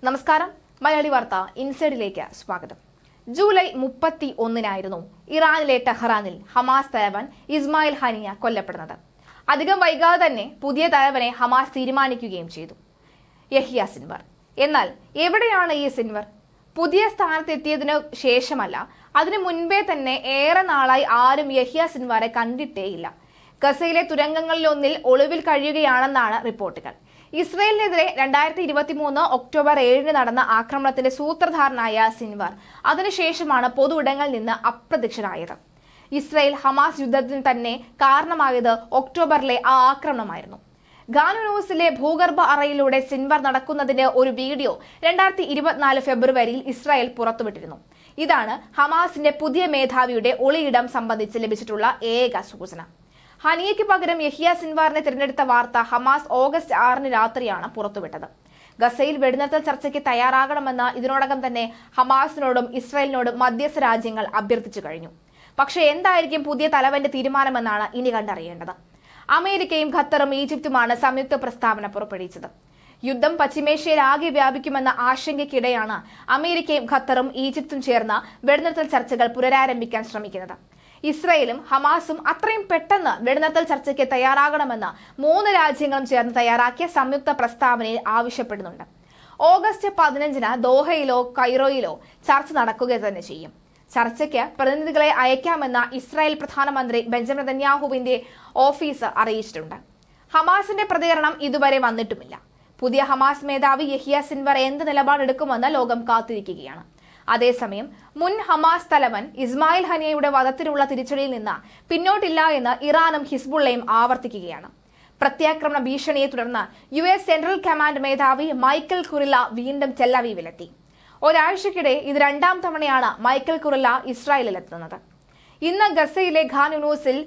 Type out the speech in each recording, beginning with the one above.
നമസ്കാരം. മലയാളി വാർത്ത ഇൻസൈഡിലേക്ക് സ്വാഗതം. ജൂലൈ 31-നായിരുന്നു ഇറാനിലെ ടെഹ്റാനിൽ ഹമാസ് തലവൻ ഇസ്മായിൽ ഹനിയ കൊല്ലപ്പെടുന്നത്. അധികം വൈകാതെ തന്നെ പുതിയ തലവനെ ഹമാസ് തീരുമാനിക്കുകയും ചെയ്തു, യഹ്യ സിൻവർ. എന്നാൽ എവിടെയാണ് ഈ സിൻവർ? പുതിയ സ്ഥാനത്തെത്തിയതിനു ശേഷമല്ല, അതിനു മുൻപേ തന്നെ ഏറെ നാളായി ആരും യഹ്യ സിൻവറെ കണ്ടിട്ടേയില്ല. ഗസയിലെ തുരങ്കങ്ങളിലൊന്നിൽ ഒളിവിൽ കഴിയുകയാണെന്നാണ് റിപ്പോർട്ടുകൾ. ഇസ്രയേലിനെതിരെ 2023 ഒക്ടോബർ 7 നടന്ന ആക്രമണത്തിന്റെ സൂത്രധാരനായ സിൻവർ അതിനുശേഷമാണ് പൊതു ഇടങ്ങളിൽ നിന്ന് അപ്രത്യക്ഷനായത്. ഇസ്രയേൽ ഹമാസ് യുദ്ധത്തിന് തന്നെ കാരണമായത് ഒക്ടോബറിലെ ആ ആക്രമണമായിരുന്നു. ഖാൻ യൂനിസിലെ ഭൂഗർഭ അറയിലൂടെ സിൻവർ നടക്കുന്നതിന്റെ ഒരു വീഡിയോ 2024 ഫെബ്രുവരിയിൽ ഇസ്രായേൽ പുറത്തുവിട്ടിരുന്നു. ഇതാണ് ഹമാസിന്റെ പുതിയ മേധാവിയുടെ ഒളിയിടം സംബന്ധിച്ച് ലഭിച്ചിട്ടുള്ള ഏക സൂചന. ഹനിയയ്ക്ക് പകരം യഹ്യ സിൻവാറിനെ തിരഞ്ഞെടുത്ത വാർത്ത ഹമാസ് ഓഗസ്റ്റ് 6 രാത്രിയാണ് പുറത്തുവിട്ടത്. ഗസയിൽ വെടിനിർത്തൽ ചർച്ചയ്ക്ക് തയ്യാറാകണമെന്ന് ഇതിനോടകം തന്നെ ഹമാസിനോടും ഇസ്രായേലിനോടും മധ്യസ്ഥ രാജ്യങ്ങൾ അഭ്യർത്ഥിച്ചു കഴിഞ്ഞു. പക്ഷേ എന്തായിരിക്കും പുതിയ തലവന്റെ തീരുമാനമെന്നാണ് ഇനി കണ്ടറിയേണ്ടത്. അമേരിക്കയും ഖത്തറും ഈജിപ്തുമാണ് സംയുക്ത പ്രസ്താവന പുറപ്പെടുവിച്ചത്. യുദ്ധം പശ്ചിമേഷ്യയിൽ ആകെ വ്യാപിക്കുമെന്ന ആശങ്കയ്ക്കിടെയാണ് അമേരിക്കയും ഖത്തറും ഈജിപ്തും ചേർന്ന് വെടിനിർത്തൽ ചർച്ചകൾ പുനരാരംഭിക്കാൻ ശ്രമിക്കുന്നത്. ഇസ്രയേലും ഹമാസും അത്രയും പെട്ടെന്ന് വെടിനിർത്തൽ ചർച്ചയ്ക്ക് തയ്യാറാകണമെന്ന് 3 രാജ്യങ്ങളും ചേർന്ന് തയ്യാറാക്കിയ സംയുക്ത പ്രസ്താവനയിൽ ആവശ്യപ്പെടുന്നുണ്ട്. ഓഗസ്റ്റ് 15-ന് ദോഹയിലോ കൈറോയിലോ ചർച്ച നടക്കുക തന്നെ ചെയ്യും. ചർച്ചയ്ക്ക് പ്രതിനിധികളെ അയക്കാമെന്ന ഇസ്രായേൽ പ്രധാനമന്ത്രി ബെഞ്ചമിൻ നെതന്യാഹുവിന്റെ ഓഫീസ് അറിയിച്ചിട്ടുണ്ട്. ഹമാസിന്റെ പ്രതികരണം ഇതുവരെ വന്നിട്ടുമില്ല. പുതിയ ഹമാസ് മേധാവി യഹ്യ സിൻവർ എന്ത് നിലപാടെടുക്കുമെന്ന് ലോകം കാത്തിരിക്കുകയാണ്. അതേസമയം മുൻ ഹമാസ് തലവൻ ഇസ്മായിൽ ഹനിയയുടെ വധത്തിനുള്ള തിരിച്ചടിയിൽ നിന്ന് പിന്നോട്ടില്ല എന്ന് ഇറാനും ഹിസ്ബുള്ളയും ആവർത്തിക്കുകയാണ്. പ്രത്യാക്രമണ ഭീഷണിയെ തുടർന്ന് US സെൻട്രൽ കമാൻഡ് മേധാവി മൈക്കൽ കുറില്ല വീണ്ടും ടെൽ-അവീവിലെത്തി. ഒരാഴ്ചക്കിടെ ഇത് 2ാം തവണയാണ് മൈക്കൽ കുറില്ല ഇസ്രായേലിലെത്തുന്നത്. ഇന്ന് ഗസയിലെ ഖാൻ യൂനിസിൽ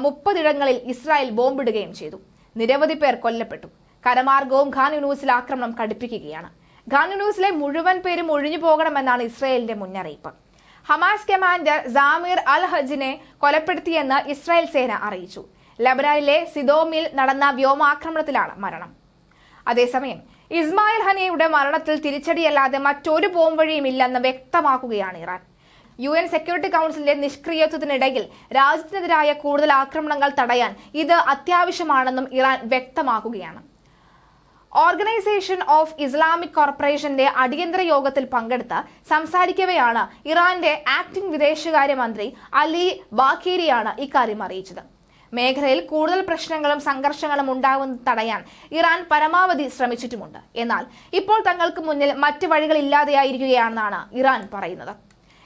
30 ഇടങ്ങളിൽ ഇസ്രായേൽ ബോംബിടുകയും ചെയ്തു. നിരവധി പേർ കൊല്ലപ്പെട്ടു. കരമാർഗവും ഖാൻ യൂനിസിൽ ആക്രമണം കടുപ്പിക്കുകയാണ്. ഖാൻ യൂനിസിലെ മുഴുവൻ പേരും ഒഴിഞ്ഞു പോകണമെന്നാണ് ഇസ്രായേലിന്റെ മുന്നറിയിപ്പ്. ഹമാസ് കമാൻഡർ സാമിർ അൽ ഹജിനെ കൊലപ്പെടുത്തിയെന്ന് ഇസ്രായേൽ സേന അറിയിച്ചു. ലബനാനിലെ സിദോമിൽ നടന്ന വ്യോമാക്രമണത്തിലാണ് മരണം. അതേസമയം ഇസ്മായിൽ ഹനിയയുടെ മരണത്തിൽ തിരിച്ചടിയല്ലാതെ മറ്റൊരു പോംവഴിയുമില്ലെന്ന് വ്യക്തമാക്കുകയാണ് ഇറാൻ. UN സെക്യൂരിറ്റി കൗൺസിലിന്റെ നിഷ്ക്രിയത്വത്തിനിടയിൽ രാജ്യത്തിനെതിരായ കൂടുതൽ ആക്രമണങ്ങൾ തടയാൻ ഇത് അത്യാവശ്യമാണെന്നും ഇറാൻ വ്യക്തമാക്കുകയാണ്. ഓർഗനൈസേഷൻ ഓഫ് ഇസ്ലാമിക് കോർപ്പറേഷന്റെ അടിയന്തര യോഗത്തിൽ പങ്കെടുത്ത് സംസാരിക്കവെയാണ് ഇറാന്റെ ആക്ടിംഗ് വിദേശകാര്യമന്ത്രി അലി ബാഖേരിയാണ് ഇക്കാര്യം അറിയിച്ചത്. മേഖലയിൽ കൂടുതൽ പ്രശ്നങ്ങളും സംഘർഷങ്ങളും ഉണ്ടാകുന്നത് തടയാൻ ഇറാൻ പരമാവധി ശ്രമിച്ചിട്ടുമുണ്ട്. എന്നാൽ ഇപ്പോൾ തങ്ങൾക്ക് മുന്നിൽ മറ്റ് വഴികളില്ലാതെയായിരിക്കുകയാണെന്നാണ് ഇറാൻ പറയുന്നത്.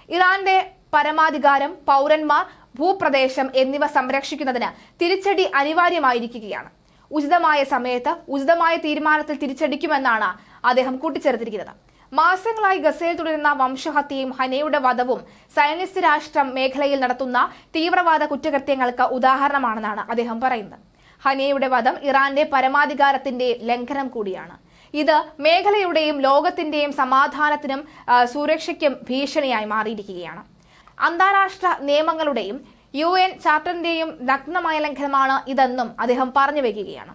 ഇറാന്റെ പരമാധികാരം, പൗരന്മാർ, ഭൂപ്രദേശം എന്നിവ സംരക്ഷിക്കുന്നതിന് തിരിച്ചടി അനിവാര്യമായിരിക്കുകയാണ്. ഉചിതമായ സമയത്ത് ഉചിതമായ തീരുമാനത്തിൽ തിരിച്ചടിക്കുമെന്നാണ് അദ്ദേഹം കൂട്ടിച്ചേർത്തിരിക്കുന്നത്. മാസങ്ങളായി ഗസയിൽ തുടരുന്ന വംശഹത്യയും ഹനിയയുടെ വധവും സയനിസ്റ്റ് രാഷ്ട്രം മേഖലയിൽ നടത്തുന്ന തീവ്രവാദ കുറ്റകൃത്യങ്ങൾക്ക് ഉദാഹരണമാണെന്നാണ് അദ്ദേഹം പറയുന്നത്. ഹനിയയുടെ വധം ഇറാന്റെ പരമാധികാരത്തിന്റെ ലംഘനം കൂടിയാണ്. ഇത് മേഖലയുടെയും ലോകത്തിന്റെയും സമാധാനത്തിനും സുരക്ഷയ്ക്കും ഭീഷണിയായി മാറിയിരിക്കുകയാണ്. അന്താരാഷ്ട്ര നിയമങ്ങളുടെയും UN ചാർട്ടറിന്റെയും നഗ്നമായ ലംഘനമാണ് ഇതെന്നും അദ്ദേഹം പറഞ്ഞു വയ്ക്കുകയാണ്.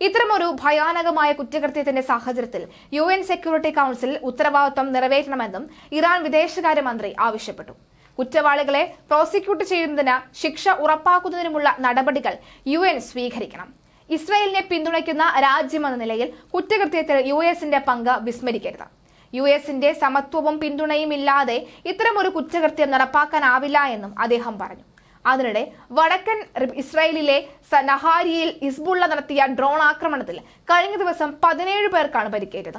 ഇത്തരമൊരു ഭയാനകമായ കുറ്റകൃത്യത്തിന്റെ സാഹചര്യത്തിൽ UN സെക്യൂരിറ്റി കൗൺസിൽ ഉത്തരവാദിത്വം നിറവേറ്റണമെന്നും ഇറാൻ വിദേശകാര്യമന്ത്രി ആവശ്യപ്പെട്ടു. കുറ്റവാളികളെ പ്രോസിക്യൂട്ട് ചെയ്യുന്നതിന് ശിക്ഷ ഉറപ്പാക്കുന്നതിനുമുള്ള നടപടികൾ UN സ്വീകരിക്കണം. ഇസ്രായേലിനെ പിന്തുണയ്ക്കുന്ന രാജ്യമെന്ന നിലയിൽ കുറ്റകൃത്യത്തിൽ US-ന്റെ പങ്ക് വിസ്മരിക്കരുത്. US-ന്റെ സമത്വവും പിന്തുണയും ഇല്ലാതെ ഇത്തരമൊരു കുറ്റകൃത്യം നടപ്പാക്കാനാവില്ല എന്നും അദ്ദേഹം പറഞ്ഞു. അതിനിടെ വടക്കൻ ഇസ്രായേലിലെ നഹാരിയിൽ ഹിസ്ബുള്ള നടത്തിയ ഡ്രോൺ ആക്രമണത്തിൽ കഴിഞ്ഞ ദിവസം 17 പേർക്കാണ് പരിക്കേറ്റത്.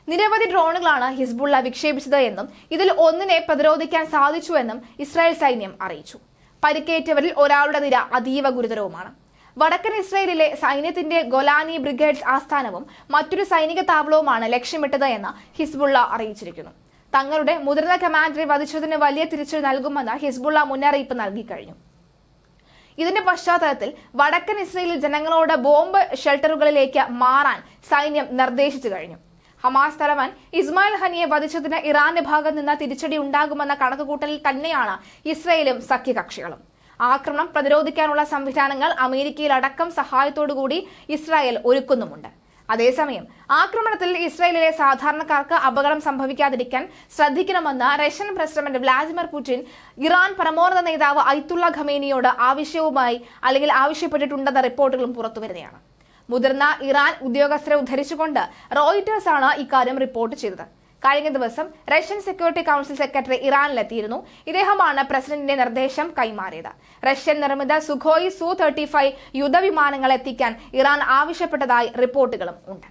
നിരവധി ഡ്രോണുകളാണ് ഹിസ്ബുള്ള വിക്ഷേപിച്ചത് എന്നും ഇതിൽ ഒന്നിനെ പ്രതിരോധിക്കാൻ സാധിച്ചുവെന്നും ഇസ്രായേൽ സൈന്യം അറിയിച്ചു. പരിക്കേറ്റവരിൽ ഒരാളുടെ നില അതീവ ഗുരുതരവുമാണ്. വടക്കൻ ഇസ്രായേലിലെ സൈന്യത്തിന്റെ ഗൊലാനി ബ്രിഗേഡ്സ് ആസ്ഥാനവും മറ്റൊരു സൈനിക താവളവുമാണ് ലക്ഷ്യമിട്ടത് എന്ന് ഹിസ്ബുള്ള അറിയിച്ചിരിക്കുന്നു. തങ്ങളുടെ മുതിർന്ന കമാൻഡറെ വധിച്ചതിന് വലിയ തിരിച്ചടി നൽകുമെന്ന് ഹിസ്ബുള്ള മുന്നറിയിപ്പ് നൽകിക്കഴിഞ്ഞു. ഇതിന്റെ പശ്ചാത്തലത്തിൽ വടക്കൻ ഇസ്രായേലിൽ ജനങ്ങളോട് ബോംബ് ഷെൽട്ടറുകളിലേക്ക് മാറാൻ സൈന്യം നിർദ്ദേശിച്ചു കഴിഞ്ഞു. ഹമാസ് തലവൻ ഇസ്മായിൽ ഹനിയെ വധിച്ചതിന് ഇറാന്റെ ഭാഗത്ത് നിന്ന് തിരിച്ചടി ഉണ്ടാകുമെന്ന കണക്കുകൂട്ടലിൽ തന്നെയാണ് ഇസ്രായേലും സഖ്യകക്ഷികളും. ആക്രമണം പ്രതിരോധിക്കാനുള്ള സംവിധാനങ്ങൾ അമേരിക്കയിലടക്കം സഹായത്തോടുകൂടി ഇസ്രായേൽ ഒരുക്കുന്നുമുണ്ട്. അതേസമയം ആക്രമണത്തിൽ ഇസ്രായേലിലെ സാധാരണക്കാർക്ക് അപകടം സംഭവിക്കാതിരിക്കാൻ ശ്രദ്ധിക്കണമെന്ന് Russian president Vladimir Putin Iran പരമോന്നത നേതാവ് അയത്തുള്ള ഖമേനിയോട് ആവശ്യപ്പെട്ടിട്ടുണ്ടെന്ന റിപ്പോർട്ടുകളും പുറത്തുവരുന്നതാണ്. മുതിർന്ന ഇറാൻ ഉദ്യോഗസ്ഥരെ ഉദ്ധരിച്ചുകൊണ്ട് റോയിറ്റേഴ്സ് ആണ് ഇക്കാര്യം റിപ്പോർട്ട് ചെയ്തത്. കഴിഞ്ഞ ദിവസം റഷ്യൻ സെക്യൂരിറ്റി കൗൺസിൽ സെക്രട്ടറി ഇറാനിലെത്തിയിരുന്നു. ഇദ്ദേഹമാണ് പ്രസിഡന്റിന്റെ നിർദ്ദേശം കൈമാറിയത്. റഷ്യൻ നിർമ്മിത സുഖോയ് Su-35 യുദ്ധവിമാനങ്ങൾ എത്തിക്കാൻ ഇറാൻ ആവശ്യപ്പെട്ടതായി റിപ്പോർട്ടുകളും ഉണ്ട്.